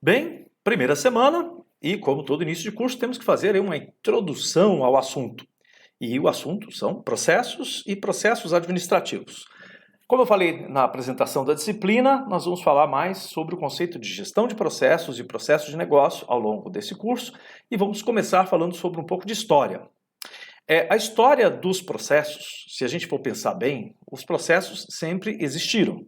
Bem, primeira semana e, como todo início de curso, temos que fazer aí uma introdução ao assunto. E o assunto são processos e processos administrativos. Como eu falei na apresentação da disciplina, nós vamos falar mais sobre o conceito de gestão de processos e processos de negócio ao longo desse curso e vamos começar falando sobre um pouco de história. A história dos processos, se a gente for pensar bem, os processos sempre existiram.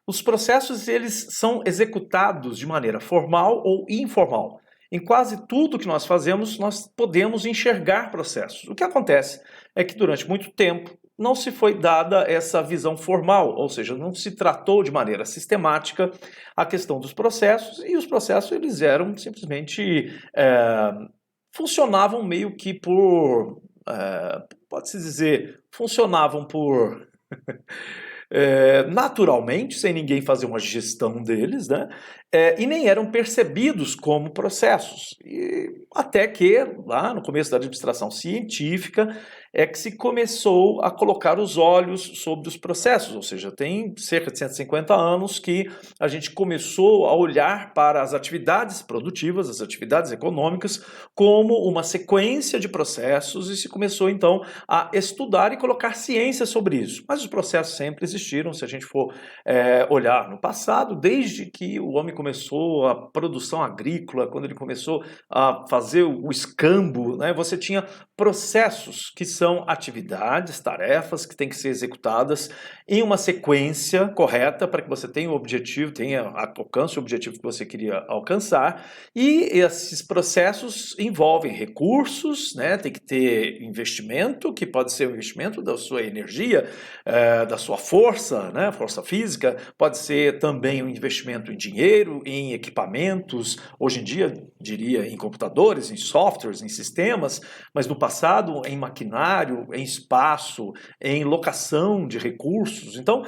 Os processos eles são executados de maneira formal ou informal. Em quase tudo que nós fazemos, nós podemos enxergar processos. O que acontece é que durante muito tempo não se foi dada essa visão formal, ou seja, não se tratou de maneira sistemática a questão dos processos e os processos eles eram simplesmente funcionavam meio que por pode-se dizer funcionavam por naturalmente, sem ninguém fazer uma gestão deles, né? E nem eram percebidos como processos. Até que, lá no começo da administração científica, é que se começou a colocar os olhos sobre os processos, ou seja, tem cerca de 150 anos que a gente começou a olhar para as atividades produtivas, as atividades econômicas, como uma sequência de processos e se começou então a estudar e colocar ciência sobre isso. Mas os processos sempre existiram, se a gente for olhar no passado, desde que o homem começou a produção agrícola, quando ele começou a fazer o escambo, né, você tinha processos que são atividades, tarefas que têm que ser executadas em uma sequência correta para que você tenha o objetivo, alcance o objetivo que você queria alcançar, e esses processos envolvem recursos, né, tem que ter investimento, que pode ser o investimento da sua energia, da sua força, né, força física, pode ser também um investimento em dinheiro, em equipamentos, hoje em dia diria em computadores, em softwares, em sistemas, mas no passado em maquinário, em espaço, em locação de recursos. Então,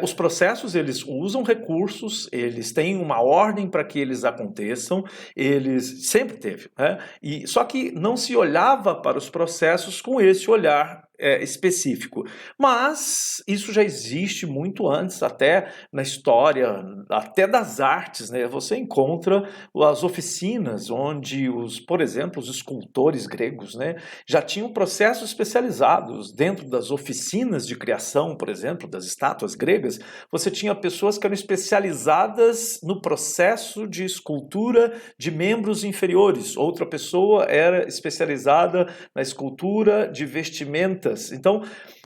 os processos eles usam recursos, eles têm uma ordem para que eles aconteçam, eles sempre teve, né? Só que não se olhava para os processos com esse olhar específico. Mas isso já existe muito antes, até na história, até das artes, né? Você encontra as oficinas onde por exemplo, os escultores gregos, né, já tinham processos especializados dentro das oficinas de criação, por exemplo, das estátuas gregas. Você tinha pessoas que eram especializadas no processo de escultura de membros inferiores. Outra pessoa era especializada na escultura de vestimentas. Então,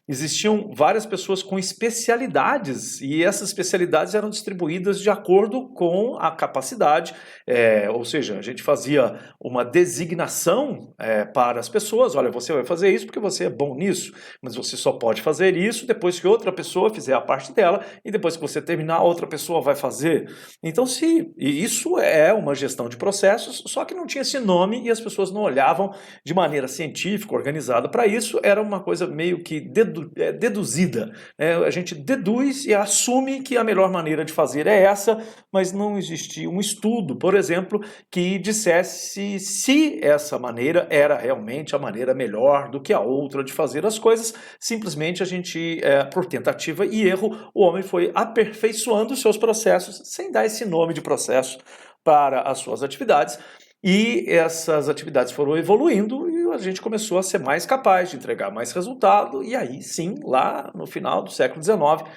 existiam várias pessoas com especialidades e essas especialidades eram distribuídas de acordo com a capacidade, ou seja, a gente fazia uma designação para as pessoas, olha, você vai fazer isso porque você é bom nisso, mas você só pode fazer isso depois que outra pessoa fizer a parte dela e depois que você terminar, outra pessoa vai fazer. Então, isso é uma gestão de processos, só que não tinha esse nome e as pessoas não olhavam de maneira científica, organizada para isso, era uma coisa meio que deduzida. A gente deduz e assume que a melhor maneira de fazer é essa, mas não existia um estudo, por exemplo, que dissesse se essa maneira era realmente a maneira melhor do que a outra de fazer as coisas. Simplesmente a gente, por tentativa e erro, o homem foi aperfeiçoando os seus processos sem dar esse nome de processo para as suas atividades. E essas atividades foram evoluindo e a gente começou a ser mais capaz de entregar mais resultado. E aí sim, lá no final do século XIX,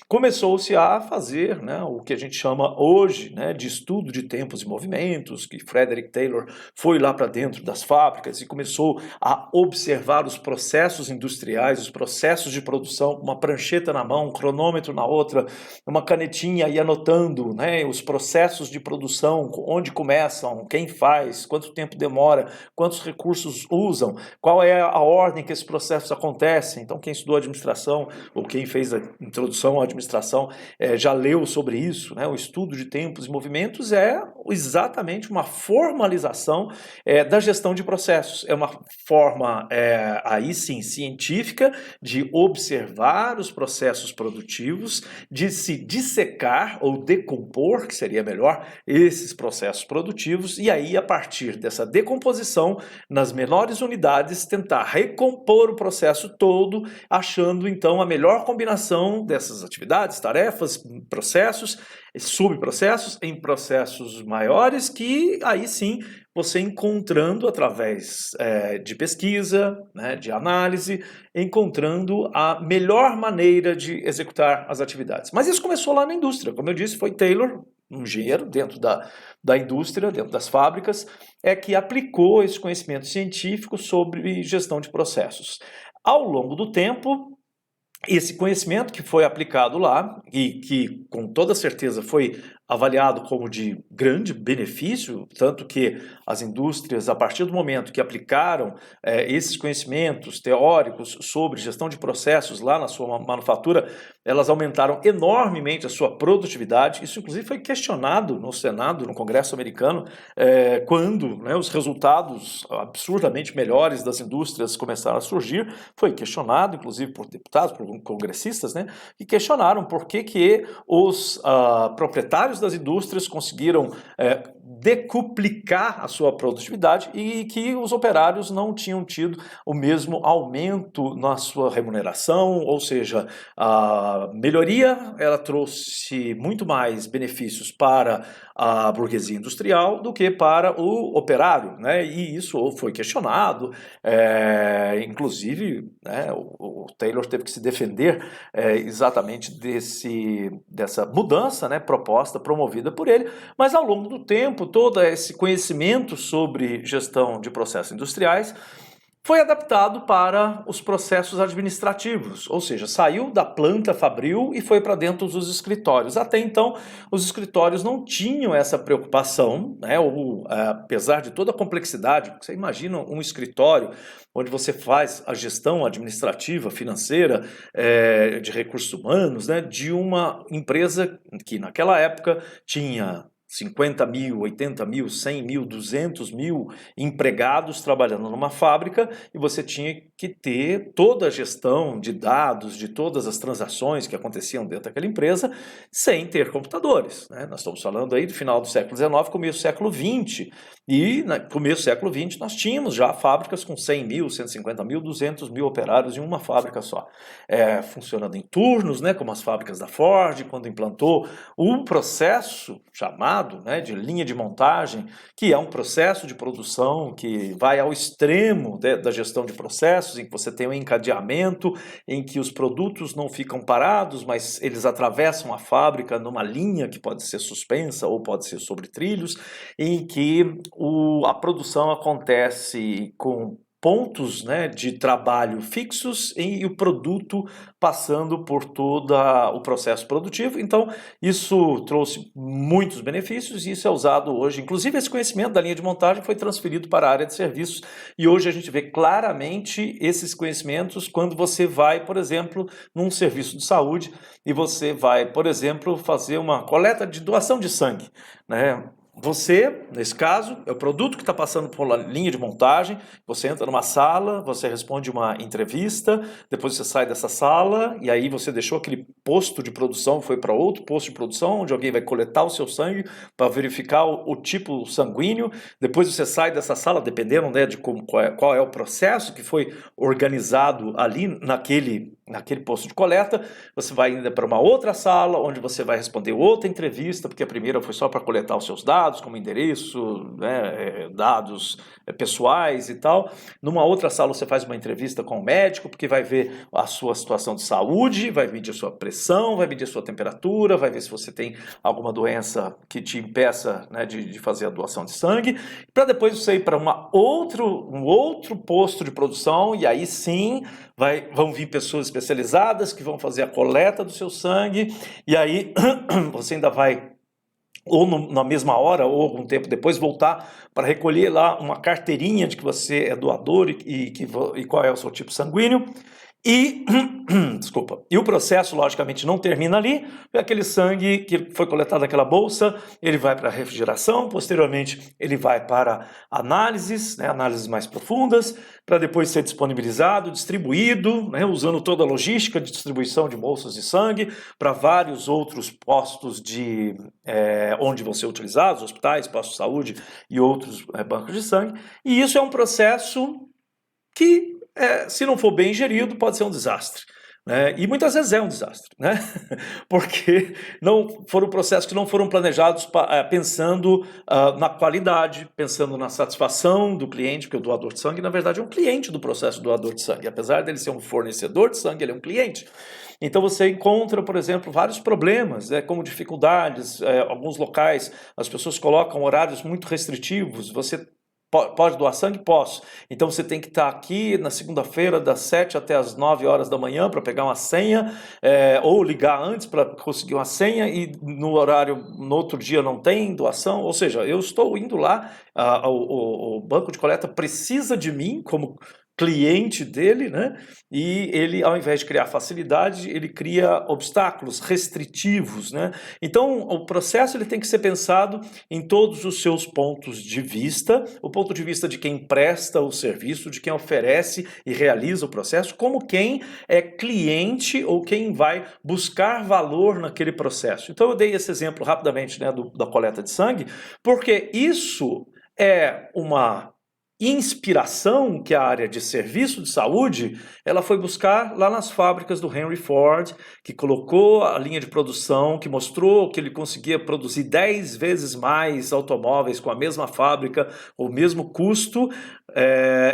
começou-se a fazer, né, o que a gente chama hoje, né, de estudo de tempos e movimentos, que Frederick Taylor foi lá para dentro das fábricas e começou a observar os processos industriais, os processos de produção, uma prancheta na mão, um cronômetro na outra, uma canetinha e anotando, né, os processos de produção, onde começam, quem faz, quanto tempo demora, quantos recursos usam, qual é a ordem que esses processos acontecem. Então, quem estudou administração ou quem fez a introdução à administração já leu sobre isso, né? O estudo de tempos e movimentos é exatamente uma formalização da gestão de processos. É uma forma, aí sim, científica de observar os processos produtivos, de se dissecar ou decompor, que seria melhor, esses processos produtivos, e aí, a partir dessa decomposição, nas menores unidades, tentar recompor o processo todo, achando, então, a melhor combinação dessas atividades atividades, tarefas, processos, subprocessos, em processos maiores, que aí sim você encontrando através de pesquisa, né, de análise, encontrando a melhor maneira de executar as atividades. Mas isso começou lá na indústria, como eu disse, foi Taylor, um engenheiro dentro da indústria, dentro das fábricas, que aplicou esse conhecimento científico sobre gestão de processos. Ao longo do tempo, esse conhecimento que foi aplicado lá e que com toda certeza foi avaliado como de grande benefício, tanto que as indústrias, a partir do momento que aplicaram esses conhecimentos teóricos sobre gestão de processos lá na sua manufatura, elas aumentaram enormemente a sua produtividade. Isso, inclusive, foi questionado no Senado, no Congresso americano, quando, né, os resultados absurdamente melhores das indústrias começaram a surgir. Foi questionado, inclusive, por deputados, por congressistas, né, que questionaram por que os proprietários das indústrias conseguiram decuplicar a sua produtividade e que os operários não tinham tido o mesmo aumento na sua remuneração, ou seja, a melhoria ela trouxe muito mais benefícios para a burguesia industrial do que para o operário, né? E isso foi questionado, inclusive, né, o Taylor teve que se defender exatamente dessa mudança, né, proposta, promovida por ele, mas ao longo do tempo, todo esse conhecimento sobre gestão de processos industriais foi adaptado para os processos administrativos, ou seja, saiu da planta fabril e foi para dentro dos escritórios. Até então, os escritórios não tinham essa preocupação, né, apesar de toda a complexidade. Você imagina um escritório onde você faz a gestão administrativa, financeira, de recursos humanos, né, de uma empresa que naquela época tinha 50 mil, 80 mil, 100 mil, 200 mil empregados trabalhando numa fábrica e você tinha que ter toda a gestão de dados, de todas as transações que aconteciam dentro daquela empresa, sem ter computadores, né? Nós estamos falando aí do final do século XIX, começo do século XX. E no começo do século XX nós tínhamos já fábricas com 100 mil, 150 mil, 200 mil operários em uma fábrica só. Funcionando em turnos, né, como as fábricas da Ford, quando implantou um processo chamado, né, de linha de montagem, que é um processo de produção que vai ao extremo da gestão de processos, em que você tem um encadeamento, em que os produtos não ficam parados, mas eles atravessam a fábrica numa linha que pode ser suspensa ou pode ser sobre trilhos, em que a produção acontece com pontos, né, de trabalho fixos e o produto passando por todo o processo produtivo. Então, isso trouxe muitos benefícios e isso é usado hoje. Inclusive, esse conhecimento da linha de montagem foi transferido para a área de serviços e hoje a gente vê claramente esses conhecimentos quando você vai, por exemplo, num serviço de saúde e você vai, por exemplo, fazer uma coleta de doação de sangue, né? Você, nesse caso, é o produto que está passando por uma linha de montagem, você entra numa sala, você responde uma entrevista, depois você sai dessa sala e aí você deixou aquele posto de produção, foi para outro posto de produção, onde alguém vai coletar o seu sangue para verificar o tipo sanguíneo, depois você sai dessa sala, dependendo, né, de qual é o processo que foi organizado ali naquele posto de coleta, você vai ainda para uma outra sala, onde você vai responder outra entrevista, porque a primeira foi só para coletar os seus dados, como endereço, né, dados pessoais e tal. Numa outra sala você faz uma entrevista com o médico, porque vai ver a sua situação de saúde, vai medir a sua pressão, vai medir a sua temperatura, vai ver se você tem alguma doença que te impeça, né, de fazer a doação de sangue, para depois você ir para um outro posto de produção, e aí sim vão vir pessoas especializadas que vão fazer a coleta do seu sangue, e aí você ainda vai, ou na mesma hora, ou algum tempo depois, voltar para recolher lá uma carteirinha de que você é doador e qual é o seu tipo sanguíneo. E, desculpa, e o processo, logicamente, não termina ali, aquele sangue que foi coletado naquela bolsa, ele vai para a refrigeração, posteriormente ele vai para análises, né, análises mais profundas, para depois ser disponibilizado, distribuído, né, usando toda a logística de distribuição de bolsas de sangue para vários outros postos onde vão ser utilizados, hospitais, postos de saúde e outros bancos de sangue, e isso é um processo que, se não for bem gerido, pode ser um desastre. né? E muitas vezes é um desastre, né? Porque não foram processos que não foram planejados pensando na qualidade, pensando na satisfação do cliente, porque o doador de sangue, na verdade, é um cliente do processo doador de sangue. Apesar dele ser um fornecedor de sangue, ele é um cliente. Então você encontra, por exemplo, vários problemas, como dificuldades. Alguns locais as pessoas colocam horários muito restritivos. Você pode doar sangue? Posso. Então você tem que estar aqui na segunda-feira, das 7 até as 9 horas da manhã para pegar uma senha, ou ligar antes para conseguir uma senha, e no horário, no outro dia não tem doação. Ou seja, eu estou indo lá, o banco de coleta precisa de mim como cliente dele, né? E ele, ao invés de criar facilidade, ele cria obstáculos restritivos, né? Então, o processo ele tem que ser pensado em todos os seus pontos de vista, o ponto de vista de quem presta o serviço, de quem oferece e realiza o processo, como quem é cliente ou quem vai buscar valor naquele processo. Então, eu dei esse exemplo rapidamente, né, da coleta de sangue, porque isso é uma inspiração que a área de serviço de saúde ela foi buscar lá nas fábricas do Henry Ford, que colocou a linha de produção, que mostrou que ele conseguia produzir 10 vezes mais automóveis com a mesma fábrica, o mesmo custo.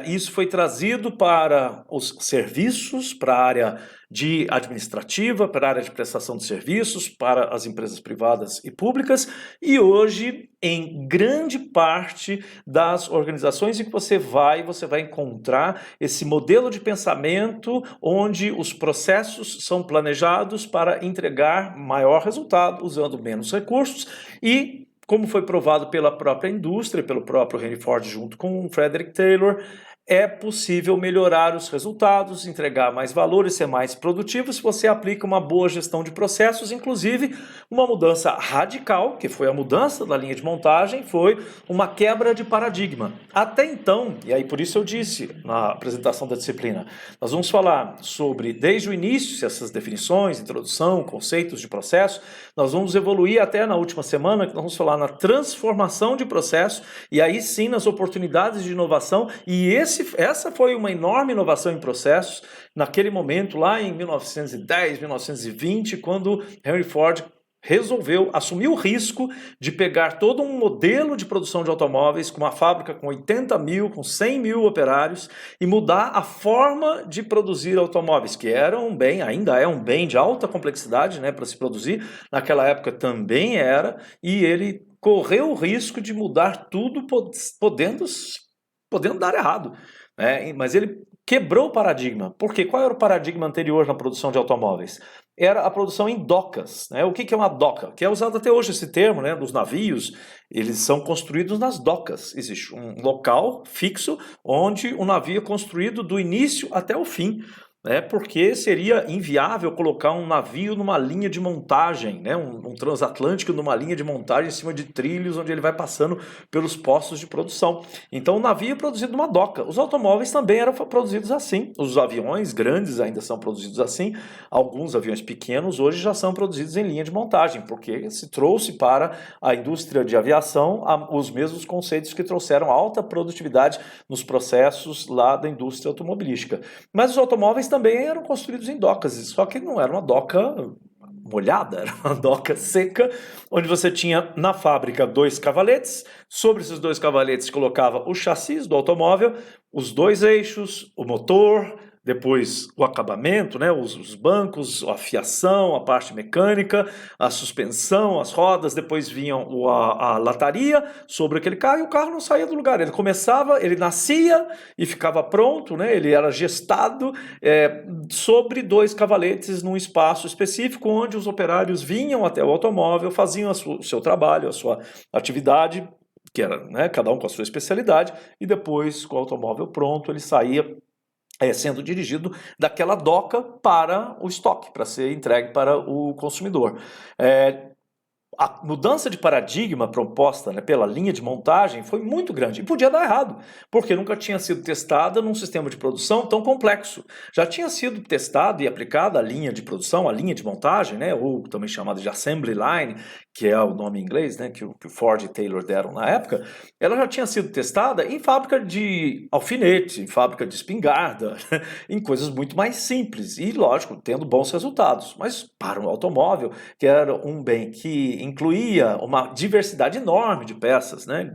Isso foi trazido para os serviços, para a área de administrativa, para a área de prestação de serviços, para as empresas privadas e públicas, e hoje, em grande parte das organizações em que você vai encontrar esse modelo de pensamento onde os processos são planejados para entregar maior resultado usando menos recursos e, como foi provado pela própria indústria, pelo próprio Henry Ford junto com o Frederick Taylor, é possível melhorar os resultados, entregar mais valor e ser mais produtivo se você aplica uma boa gestão de processos, inclusive uma mudança radical, que foi a mudança da linha de montagem, foi uma quebra de paradigma. Até então, e aí por isso eu disse na apresentação da disciplina, nós vamos falar sobre, desde o início, essas definições, introdução, conceitos de processo, nós vamos evoluir até na última semana, que nós vamos falar na transformação de processo, e aí sim nas oportunidades de inovação, e essa foi uma enorme inovação em processos, naquele momento, lá em 1910, 1920, quando Henry Ford assumiu o risco de pegar todo um modelo de produção de automóveis, com uma fábrica com 80 mil, com 100 mil operários, e mudar a forma de produzir automóveis, que era um bem, ainda é um bem de alta complexidade, né, para se produzir, naquela época também era, e ele correu o risco de mudar tudo podendo dar errado, né? Mas ele quebrou o paradigma. Por quê? Qual era o paradigma anterior na produção de automóveis? Era a produção em docas, né? O que é uma doca? Que é usado até hoje esse termo, né? Dos navios, eles são construídos nas docas. Existe um local fixo onde o navio é construído do início até o fim. Porque seria inviável colocar um navio numa linha de montagem, né? Um transatlântico numa linha de montagem em cima de trilhos, onde ele vai passando pelos postos de produção. Então o navio é produzido numa doca. Os automóveis também eram produzidos assim. Os aviões grandes ainda são produzidos assim. Alguns aviões pequenos hoje já são produzidos em linha de montagem, porque se trouxe para a indústria de aviação os mesmos conceitos que trouxeram alta produtividade nos processos lá da indústria automobilística. Mas os automóveis também eram construídos em docas, só que não era uma doca molhada, era uma doca seca, onde você tinha na fábrica 2 cavaletes, sobre esses 2 cavaletes colocava o chassi do automóvel, os 2 eixos, o motor, depois o acabamento, né, os bancos, a fiação, a parte mecânica, a suspensão, as rodas, depois vinham a lataria sobre aquele carro, e o carro não saía do lugar, ele nascia e ficava pronto, né, ele era gestado sobre 2 cavaletes num espaço específico, onde os operários vinham até o automóvel, faziam o seu trabalho, a sua atividade, que era, né, cada um com a sua especialidade, e depois, com o automóvel pronto, ele saía sendo dirigido daquela doca para o estoque, para ser entregue para o consumidor. A mudança de paradigma proposta, né, pela linha de montagem foi muito grande e podia dar errado, porque nunca tinha sido testada num sistema de produção tão complexo. Já tinha sido testada e aplicada a linha de produção, a linha de montagem, né, ou também chamada de assembly line, que é o nome em inglês, né, que o Ford e Taylor deram na época, ela já tinha sido testada em fábrica de alfinete, em fábrica de espingarda, em coisas muito mais simples e, lógico, tendo bons resultados. Mas para um automóvel, que era um bem que incluía uma diversidade enorme de peças, né,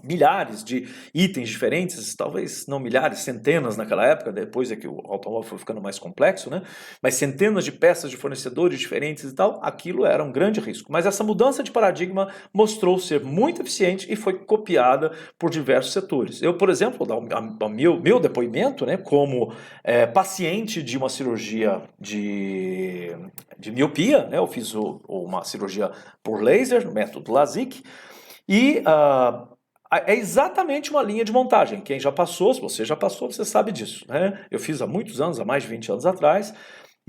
milhares de itens diferentes, talvez não milhares, centenas naquela época, depois é que o automóvel foi ficando mais complexo, né, mas centenas de peças de fornecedores diferentes e tal, aquilo era um grande risco. Mas essa mudança de paradigma mostrou ser muito eficiente e foi copiada por diversos setores. Eu, por exemplo, vou dar o meu depoimento, né, como paciente de uma cirurgia de miopia, né, eu fiz uma cirurgia por laser, método LASIK, e é exatamente uma linha de montagem. Quem já passou, se você já passou, você sabe disso, né? Eu fiz há muitos anos, há mais de 20 anos atrás.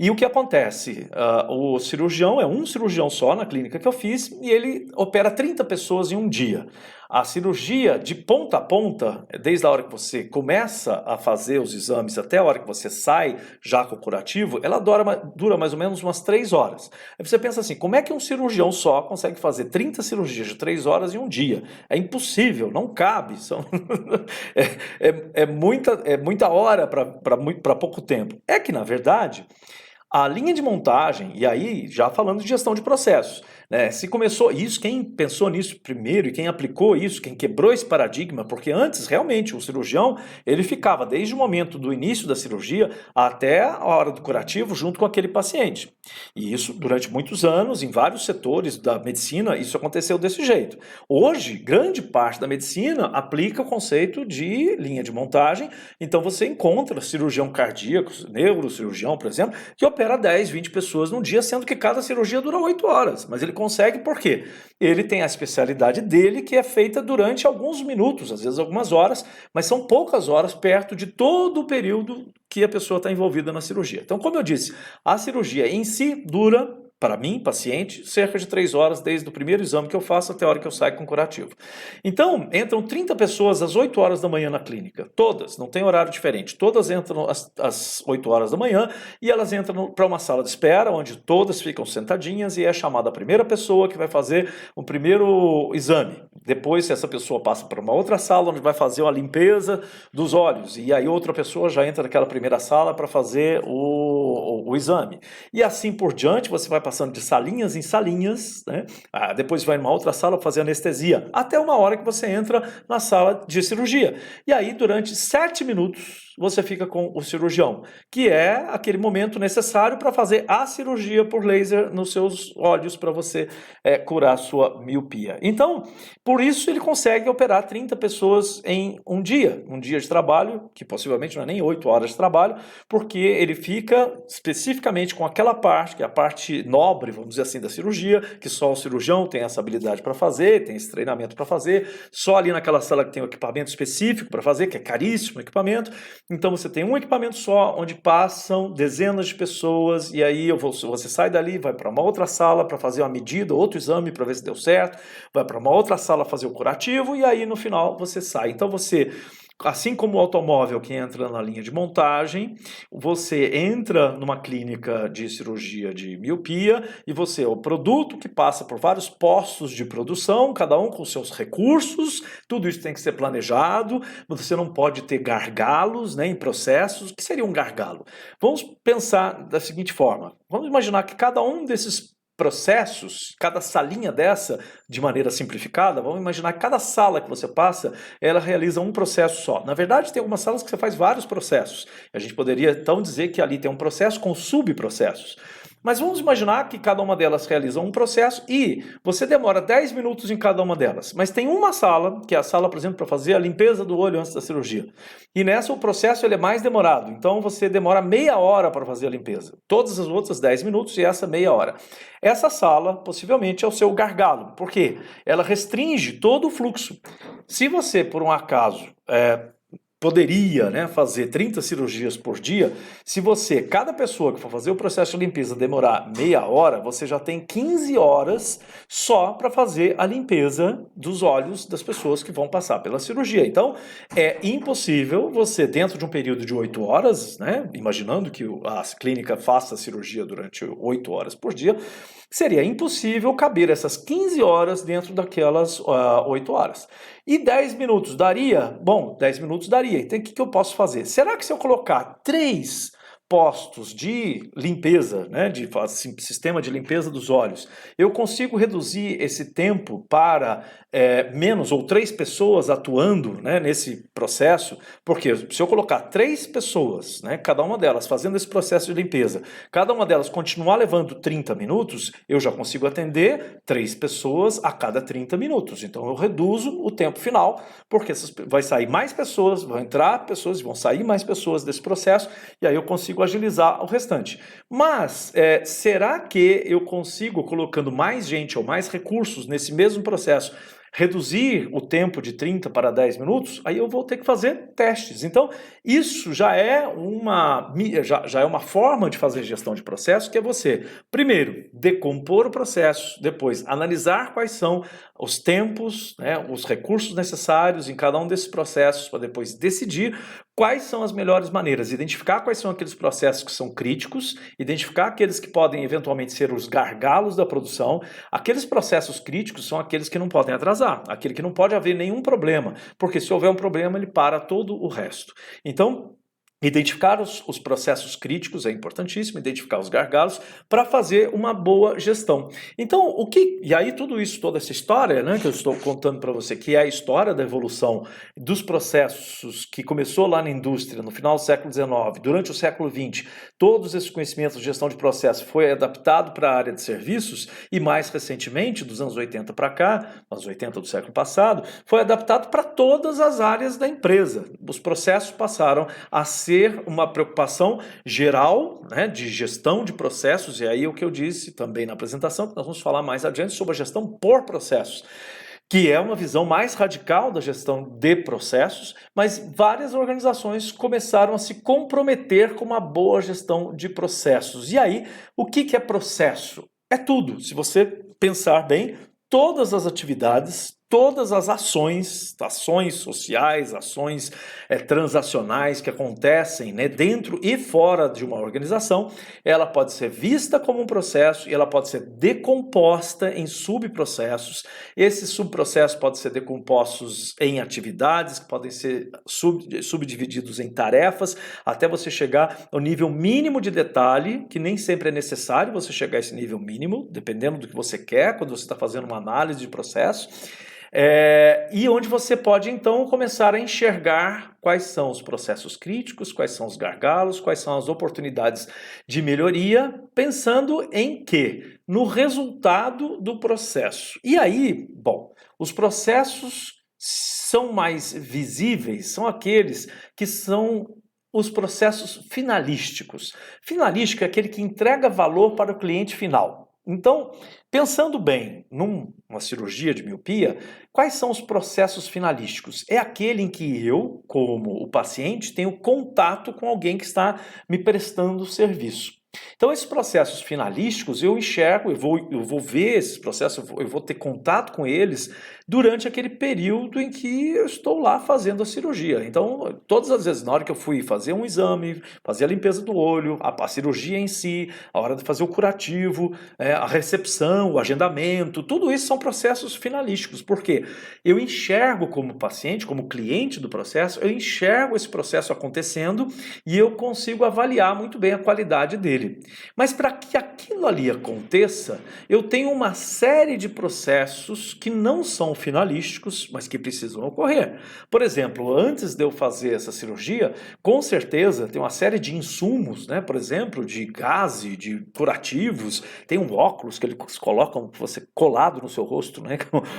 E o que acontece? O cirurgião é um cirurgião só na clínica que eu fiz e ele opera 30 pessoas em um dia. A cirurgia de ponta a ponta, desde a hora que você começa a fazer os exames até a hora que você sai já com o curativo, ela dura mais ou menos umas 3 horas. Aí você pensa assim, como é que um cirurgião só consegue fazer 30 cirurgias de 3 horas em um dia? É impossível, não cabe. É muita hora para pouco tempo. É que, na verdade, a linha de montagem, e aí já falando de gestão de processos, né? Se começou isso, quem pensou nisso primeiro e quem aplicou isso, quem quebrou esse paradigma, porque antes realmente o cirurgião ele ficava desde o momento do início da cirurgia até a hora do curativo junto com aquele paciente. E isso durante muitos anos, em vários setores da medicina, isso aconteceu desse jeito. Hoje, grande parte da medicina aplica o conceito de linha de montagem, então você encontra cirurgião cardíaco, neurocirurgião, por exemplo, que opera 10, 20 pessoas num dia, sendo que cada cirurgia dura 8 horas. Mas ele consegue por quê? Ele tem a especialidade dele que é feita durante alguns minutos, às vezes algumas horas, mas são poucas horas perto de todo o período que a pessoa está envolvida na cirurgia. Então, como eu disse, a cirurgia em si dura, para mim, paciente, cerca de 3 horas desde o primeiro exame que eu faço até a hora que eu saio com curativo. Então, entram 30 pessoas às 8 horas da manhã na clínica. Todas, não tem horário diferente. Todas entram às 8 horas da manhã e elas entram para uma sala de espera, onde todas ficam sentadinhas e é chamada a primeira pessoa que vai fazer o primeiro exame. Depois, essa pessoa passa para uma outra sala, onde vai fazer uma limpeza dos olhos. E aí outra pessoa já entra naquela primeira sala para fazer o exame. E assim por diante, você vai passando de salinhas em salinhas, né? Depois vai numa outra sala fazer anestesia, até uma hora que você entra na sala de cirurgia. E aí, durante 7 minutos, você fica com o cirurgião, que é aquele momento necessário para fazer a cirurgia por laser nos seus olhos para você curar a sua miopia. Então, por isso ele consegue operar 30 pessoas em um dia de trabalho, que possivelmente não é nem 8 horas de trabalho, porque ele fica especificamente com aquela parte, que é a parte nobre, vamos dizer assim, da cirurgia, que só o cirurgião tem essa habilidade para fazer, tem esse treinamento para fazer, só ali naquela sala que tem um equipamento específico para fazer, que é caríssimo o equipamento. Então você tem um equipamento só, onde passam dezenas de pessoas, e aí você sai dali, vai para uma outra sala para fazer uma medida, outro exame para ver se deu certo, vai para uma outra sala fazer o curativo, e aí no final você sai. Então você, assim como o automóvel que entra na linha de montagem, você entra numa clínica de cirurgia de miopia e você é o produto que passa por vários postos de produção, cada um com seus recursos, tudo isso tem que ser planejado, você não pode ter gargalos, né, em processos. O que seria um gargalo? Vamos pensar da seguinte forma, vamos imaginar que cada um desses processos, cada salinha dessa, de maneira simplificada, vamos imaginar que cada sala que você passa, ela realiza um processo só. Na verdade, tem algumas salas que você faz vários processos. A gente poderia, então, dizer que ali tem um processo com subprocessos. Mas vamos imaginar que cada uma delas realiza um processo e você demora 10 minutos em cada uma delas. Mas tem uma sala, que é a sala, por exemplo, para fazer a limpeza do olho antes da cirurgia. E nessa o processo ele é mais demorado. Então você demora meia hora para fazer a limpeza. Todas as outras 10 minutos e essa meia hora. Essa sala possivelmente é o seu gargalo. Por quê? Ela restringe todo o fluxo. Se você, por um acaso, poderia, né, fazer 30 cirurgias por dia, se você, cada pessoa que for fazer o processo de limpeza demorar meia hora, você já tem 15 horas só para fazer a limpeza dos olhos das pessoas que vão passar pela cirurgia. Então, é impossível você, dentro de um período de 8 horas, né, imaginando que a clínica faça a cirurgia durante 8 horas por dia, Seria impossível caber essas 15 horas dentro daquelas 8 horas. E 10 minutos daria? Bom, 10 minutos daria. Então o que eu posso fazer? Será que se eu colocar 3 postos de limpeza, né, de sistema de limpeza dos olhos, eu consigo reduzir esse tempo para menos ou 3 pessoas atuando, né, nesse processo? Porque se eu colocar 3 pessoas, né, cada uma delas fazendo esse processo de limpeza, cada uma delas continuar levando 30 minutos, eu já consigo atender 3 pessoas a cada 30 minutos. Então eu reduzo o tempo final, porque vai sair mais pessoas, vão entrar pessoas e vão sair mais pessoas desse processo, e aí eu consigo agilizar o restante. Mas, será que eu consigo, colocando mais gente ou mais recursos nesse mesmo processo, reduzir o tempo de 30 para 10 minutos? Aí eu vou ter que fazer testes. Então, isso já é uma forma de fazer gestão de processo, que é você, primeiro, decompor o processo, depois analisar quais são os tempos, né, os recursos necessários em cada um desses processos, para depois decidir quais são as melhores maneiras, identificar quais são aqueles processos que são críticos, identificar aqueles que podem eventualmente ser os gargalos da produção. Aqueles processos críticos são aqueles que não podem atrasar, aquele que não pode haver nenhum problema, porque se houver um problema ele para todo o resto. Então, identificar os processos críticos é importantíssimo, identificar os gargalos para fazer uma boa gestão. Então, e aí tudo isso, toda essa história, né, que eu estou contando para você, que é a história da evolução dos processos que começou lá na indústria no final do século XIX, durante o século XX, todos esses conhecimentos de gestão de processo foi adaptado para a área de serviços e mais recentemente, dos anos 80 para cá, anos 80 do século passado, foi adaptado para todas as áreas da empresa. Os processos passaram a ser uma preocupação geral, né, de gestão de processos, e aí o que eu disse também na apresentação, que nós vamos falar mais adiante sobre a gestão por processos, que é uma visão mais radical da gestão de processos, mas várias organizações começaram a se comprometer com uma boa gestão de processos. E aí, o que é processo? É tudo. Se você pensar bem, todas as atividades, todas as ações sociais, ações transacionais que acontecem, né, dentro e fora de uma organização, ela pode ser vista como um processo e ela pode ser decomposta em subprocessos. Esses subprocessos podem ser decompostos em atividades, que podem ser subdivididos em tarefas, até você chegar ao nível mínimo de detalhe, que nem sempre é necessário você chegar a esse nível mínimo, dependendo do que você quer, quando você está fazendo uma análise de processo. E onde você pode então começar a enxergar quais são os processos críticos, quais são os gargalos, quais são as oportunidades de melhoria, pensando em quê? No resultado do processo. E aí, bom, os processos são mais visíveis, são aqueles que são os processos finalísticos. Finalístico é aquele que entrega valor para o cliente final. Então, pensando bem numa cirurgia de miopia, quais são os processos finalísticos? É aquele em que eu, como o paciente, tenho contato com alguém que está me prestando serviço. Então, esses processos finalísticos eu enxergo, eu vou ver esses processos, eu vou ter contato com eles durante aquele período em que eu estou lá fazendo a cirurgia. Então, todas as vezes, na hora que eu fui fazer um exame, fazer a limpeza do olho, a cirurgia em si, a hora de fazer o curativo, a recepção, o agendamento, tudo isso são processos finalísticos, porque eu enxergo como paciente, como cliente do processo, eu enxergo esse processo acontecendo e eu consigo avaliar muito bem a qualidade dele. Mas para que aquilo ali aconteça, eu tenho uma série de processos que não são finalísticos, mas que precisam ocorrer. Por exemplo, antes de eu fazer essa cirurgia, com certeza tem uma série de insumos, né? Por exemplo, de gaze, de curativos, tem um óculos que eles colocam você colado no seu rosto, né?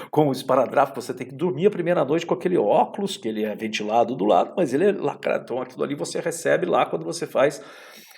Com o esparadrapo, você tem que dormir a primeira noite com aquele óculos, que ele é ventilado do lado, mas ele é lacrado. Então aquilo ali você recebe lá quando você faz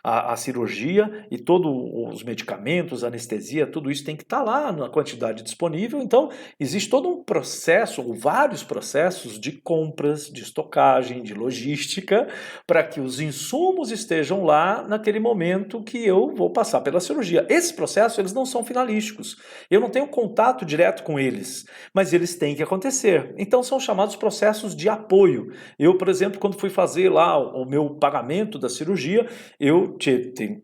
a cirurgia, e todos os medicamentos, anestesia, tudo isso tem que estar lá na quantidade disponível. Então, existe todo um processo, ou vários processos de compras, de estocagem, de logística, para que os insumos estejam lá naquele momento que eu vou passar pela cirurgia. Esses processos, eles não são finalísticos. Eu não tenho contato direto com eles, mas eles têm que acontecer. Então, são chamados processos de apoio. Eu, por exemplo, quando fui fazer lá o meu pagamento da cirurgia, eu tem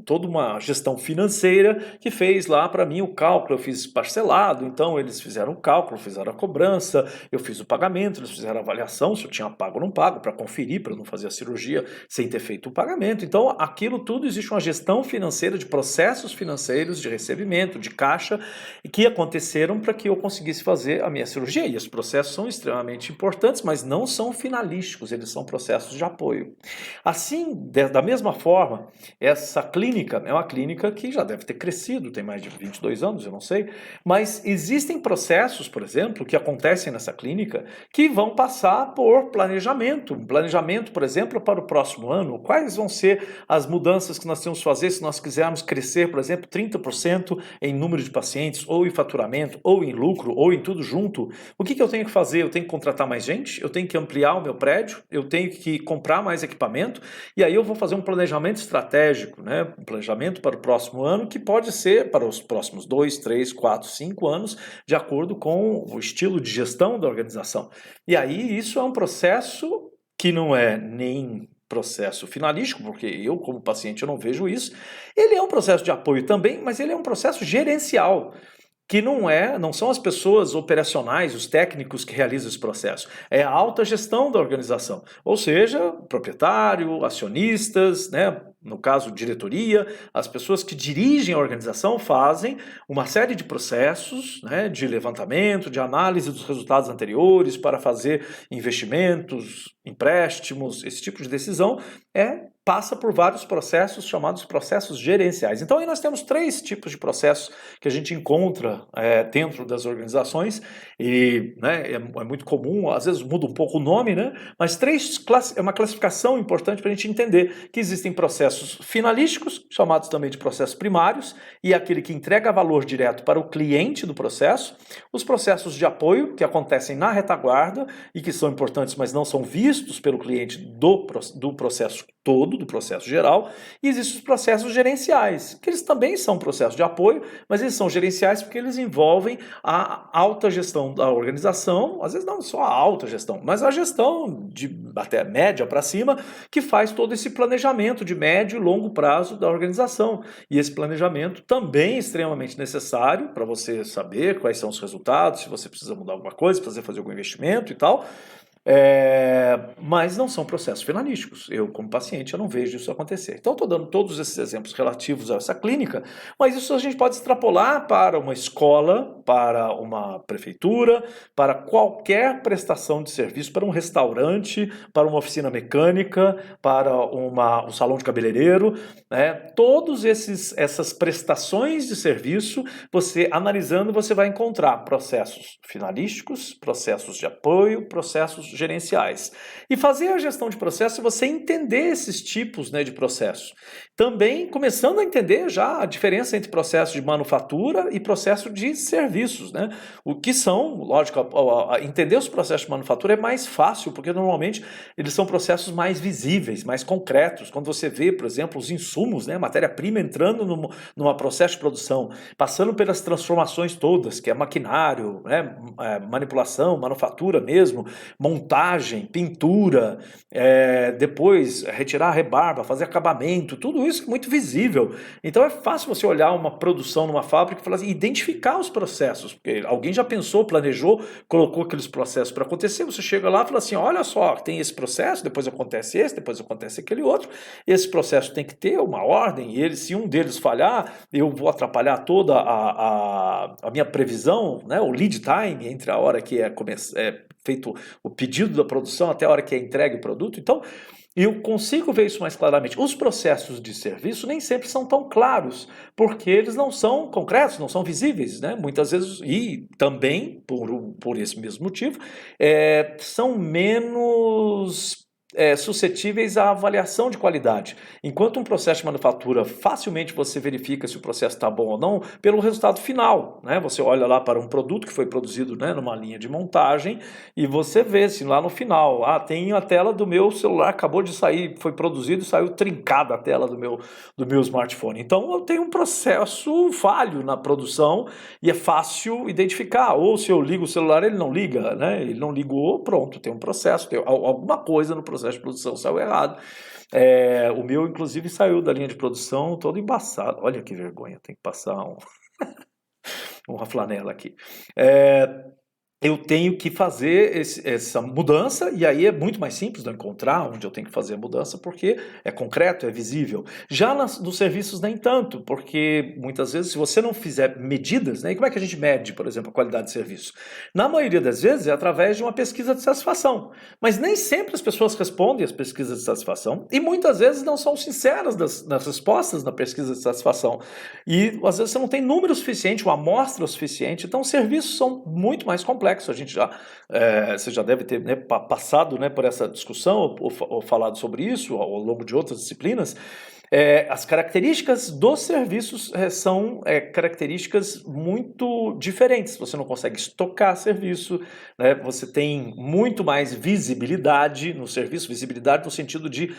toda uma gestão financeira que fez lá para mim o cálculo, eu fiz parcelado, então eles fizeram o cálculo, fizeram a cobrança, eu fiz o pagamento, eles fizeram a avaliação, se eu tinha pago ou não pago, para conferir, para não fazer a cirurgia sem ter feito o pagamento. Então, aquilo tudo, existe uma gestão financeira de processos financeiros, de recebimento, de caixa, que aconteceram para que eu conseguisse fazer a minha cirurgia. E esses processos são extremamente importantes, mas não são finalísticos, eles são processos de apoio. Assim, da mesma forma, essa clínica é uma clínica que já deve ter crescido, tem mais de 22 anos, eu não sei, mas existem processos, por exemplo, que acontecem nessa clínica que vão passar por planejamento. Um planejamento, por exemplo, para o próximo ano. Quais vão ser as mudanças que nós temos que fazer se nós quisermos crescer, por exemplo, 30% em número de pacientes, ou em faturamento, ou em lucro, ou em tudo junto? O que eu tenho que fazer? Eu tenho que contratar mais gente? Eu tenho que ampliar o meu prédio? Eu tenho que comprar mais equipamento? E aí eu vou fazer um planejamento estratégico, né? Um planejamento para o próximo ano, que pode ser para os próximos 2, 3, 4, 5 anos, de acordo com o estilo de gestão da organização. E aí isso é um processo que não é nem processo finalístico, porque eu, como paciente, eu não vejo isso. Ele é um processo de apoio também, mas ele é um processo gerencial, que não são as pessoas operacionais, os técnicos que realizam esse processo. É a alta gestão da organização, ou seja, proprietário, acionistas, né? No caso, diretoria, as pessoas que dirigem a organização fazem uma série de processos, né, de levantamento, de análise dos resultados anteriores para fazer investimentos, empréstimos, esse tipo de decisão passa por vários processos chamados processos gerenciais. Então aí nós temos 3 tipos de processos que a gente encontra dentro das organizações e, né, é muito comum, às vezes muda um pouco o nome, né, mas é uma classificação importante para a gente entender que existem processos finalísticos, chamados também de processos primários, e aquele que entrega valor direto para o cliente do processo, os processos de apoio, que acontecem na retaguarda e que são importantes, mas não são vistos pelo cliente do processo todo, do processo geral, e existem os processos gerenciais, que eles também são processos de apoio, mas eles são gerenciais porque eles envolvem a alta gestão da organização, às vezes não só a alta gestão, mas a gestão de até média para cima, que faz todo esse planejamento de médio e longo prazo da organização. E esse planejamento também é extremamente necessário para você saber quais são os resultados, se você precisa mudar alguma coisa, fazer algum investimento e tal. Mas não são processos finalísticos. Eu, como paciente, eu não vejo isso acontecer. Então, estou dando todos esses exemplos relativos a essa clínica, mas isso a gente pode extrapolar para uma escola, para uma prefeitura, para qualquer prestação de serviço, para um restaurante, para uma oficina mecânica, para um salão de cabeleireiro, né? Todas essas prestações de serviço, você analisando, você vai encontrar processos finalísticos, processos de apoio, processos gerenciais. E fazer a gestão de processo é você entender esses tipos, né, de processos. Também começando a entender já a diferença entre processo de manufatura e processo de serviços, né? O que são, lógico, entender os processos de manufatura é mais fácil, porque normalmente eles são processos mais visíveis, mais concretos. Quando você vê, por exemplo, os insumos, né, matéria-prima entrando numa processo de produção, passando pelas transformações todas, que é maquinário, né, manipulação, manufatura mesmo, montagem, pintura, depois retirar a rebarba, fazer acabamento, tudo isso é muito visível. Então é fácil você olhar uma produção numa fábrica e falar assim, identificar os processos, porque alguém já pensou, planejou, colocou aqueles processos para acontecer, você chega lá e fala assim, olha só, tem esse processo, depois acontece esse, depois acontece aquele outro, esse processo tem que ter uma ordem, e se um deles falhar, eu vou atrapalhar toda a minha previsão, né, o lead time entre a hora que é feito o pedido da produção até a hora que é entregue o produto. Então, eu consigo ver isso mais claramente. Os processos de serviço nem sempre são tão claros, porque eles não são concretos, não são visíveis, né? Muitas vezes, e também, por esse mesmo motivo, são menos suscetíveis à avaliação de qualidade. Enquanto um processo de manufatura, facilmente você verifica se o processo está bom ou não pelo resultado final, né? Você olha lá para um produto que foi produzido, né, numa linha de montagem e você vê se lá no final, tem a tela do meu celular, acabou de sair, foi produzido e saiu trincada a tela do meu smartphone. Então eu tenho um processo falho na produção e é fácil identificar. Ou se eu ligo o celular, ele não liga, né? Ele não ligou, pronto, tem um processo, tem alguma coisa no processo processo de produção saiu errado. O meu, inclusive, saiu da linha de produção todo embaçado. Olha que vergonha, tem que passar uma flanela aqui. Eu tenho que fazer essa mudança, e aí é muito mais simples de eu encontrar onde eu tenho que fazer a mudança, porque é concreto, é visível. Já nos serviços nem tanto, porque muitas vezes se você não fizer medidas, né, e como é que a gente mede, por exemplo, a qualidade de serviço? Na maioria das vezes é através de uma pesquisa de satisfação, mas nem sempre as pessoas respondem às pesquisas de satisfação, e muitas vezes não são sinceras nas respostas na pesquisa de satisfação, e às vezes você não tem número suficiente, uma amostra o suficiente, então os serviços são muito mais complexos. A gente você já deve ter, né, passado, né, por essa discussão ou falado sobre isso ao longo de outras disciplinas. As características dos serviços são características muito diferentes. Você não consegue estocar serviço, né? Você tem muito mais visibilidade no serviço, visibilidade no sentido de,